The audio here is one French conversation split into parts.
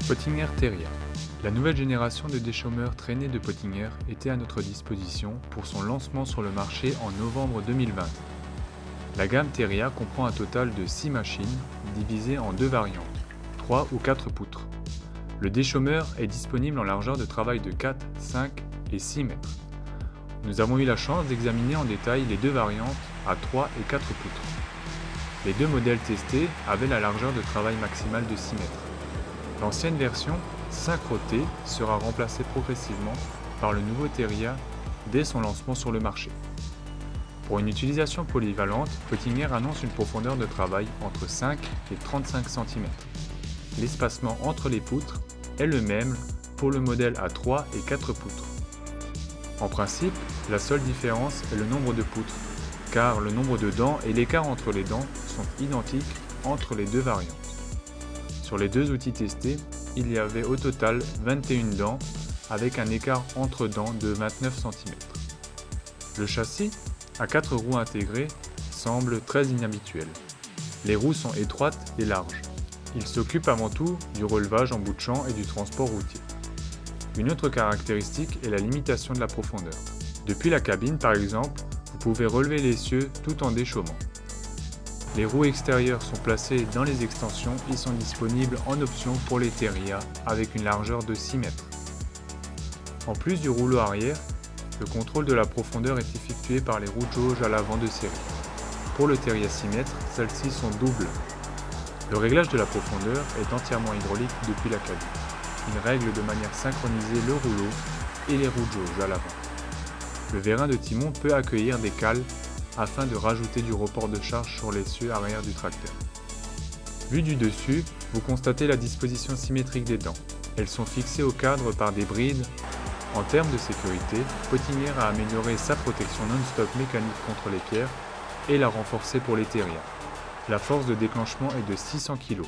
Potinière Teria. La nouvelle génération de déchômeurs traînés de Potinière était à notre disposition pour son lancement sur le marché en novembre 2020. La gamme Teria comprend un total de 6 machines, divisées en deux variantes, 3 ou 4 poutres. Le déchômeur est disponible en largeur de travail de 4, 5 et 6 mètres. Nous avons eu la chance d'examiner en détail les deux variantes à 3 et 4 poutres. Les deux modèles testés avaient la largeur de travail maximale de 6 mètres. L'ancienne version, Synchro-T, sera remplacée progressivement par le nouveau Teria dès son lancement sur le marché. Pour une utilisation polyvalente, Potinière annonce une profondeur de travail entre 5 et 35 cm. L'espacement entre les poutres est le même pour le modèle à 3 et 4 poutres. En principe, la seule différence est le nombre de poutres, car le nombre de dents et l'écart entre les dents sont identiques entre les deux variantes. Sur les deux outils testés, il y avait au total 21 dents avec un écart entre dents de 29 cm. Le châssis, à 4 roues intégrées, semble très inhabituel. Les roues sont étroites et larges. Il s'occupe avant tout du relevage en bout de champ et du transport routier. Une autre caractéristique est la limitation de la profondeur. Depuis la cabine par exemple, vous pouvez relever l'essieu tout en déchômant. Les roues extérieures sont placées dans les extensions et sont disponibles en option pour les Teria avec une largeur de 6 mètres. En plus du rouleau arrière, le contrôle de la profondeur est effectué par les roues de jauge à l'avant de série. Pour le Teria 6 mètres, celles-ci sont doubles. Le réglage de la profondeur est entièrement hydraulique depuis la cabine. Il règle de manière synchronisée le rouleau et les roues de jauge à l'avant. Le vérin de timon peut accueillir des cales afin de rajouter du report de charge sur l'essieu arrière du tracteur. Vu du dessus, vous constatez la disposition symétrique des dents. Elles sont fixées au cadre par des brides. En termes de sécurité, Potinière a amélioré sa protection non-stop mécanique contre les pierres et l'a renforcée pour les Teria. La force de déclenchement est de 600 kg.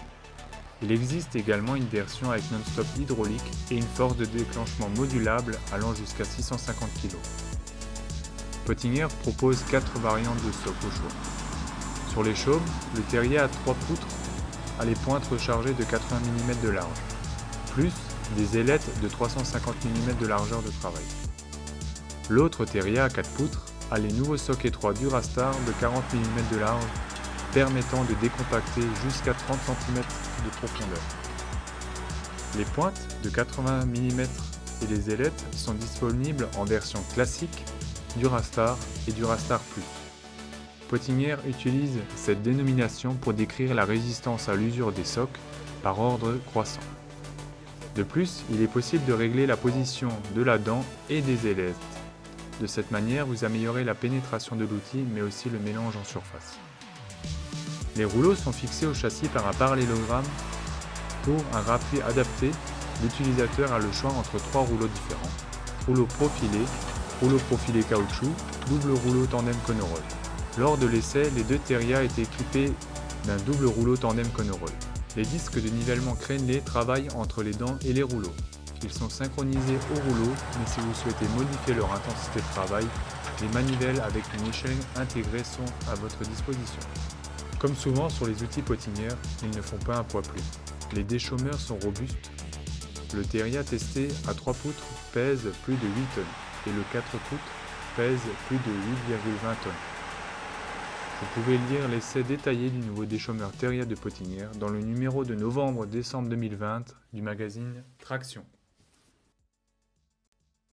Il existe également une version avec non-stop hydraulique et une force de déclenchement modulable allant jusqu'à 650 kg. Potinière propose 4 variantes de socle au choix. Sur les chaumes, le Teria à 3 poutres a les pointes rechargées de 80 mm de large, plus des ailettes de 350 mm de largeur de travail. L'autre Teria à 4 poutres a les nouveaux socles étroits Durastar de 40 mm de large, permettant de décompacter jusqu'à 30 cm de profondeur. Les pointes de 80 mm et les ailettes sont disponibles en version classique, Durastar et Durastar Plus. Potinière utilise cette dénomination pour décrire la résistance à l'usure des socles par ordre croissant. De plus, il est possible de régler la position de la dent et des ailettes. De cette manière, vous améliorez la pénétration de l'outil mais aussi le mélange en surface. Les rouleaux sont fixés au châssis par un parallélogramme. Pour un rappui adapté, l'utilisateur a le choix entre 3 rouleaux différents: rouleau profilé caoutchouc, double rouleau tandem Conoroll. Lors de l'essai, les deux Teria étaient équipés d'un double rouleau tandem Conoroll. Les disques de nivellement crénelés travaillent entre les dents et les rouleaux. Ils sont synchronisés au rouleau, mais si vous souhaitez modifier leur intensité de travail, les manivelles avec une échelle intégrée sont à votre disposition. Comme souvent sur les outils Potinière, ils ne font pas un poids plume. Les déchômeurs sont robustes. Le Teria testé à 3 poutres pèse plus de 8 tonnes et le 4 poutres pèse plus de 8,20 tonnes. Vous pouvez lire l'essai détaillé du nouveau déchômeur Teria de Potinière dans le numéro de novembre-décembre 2020 du magazine Traction.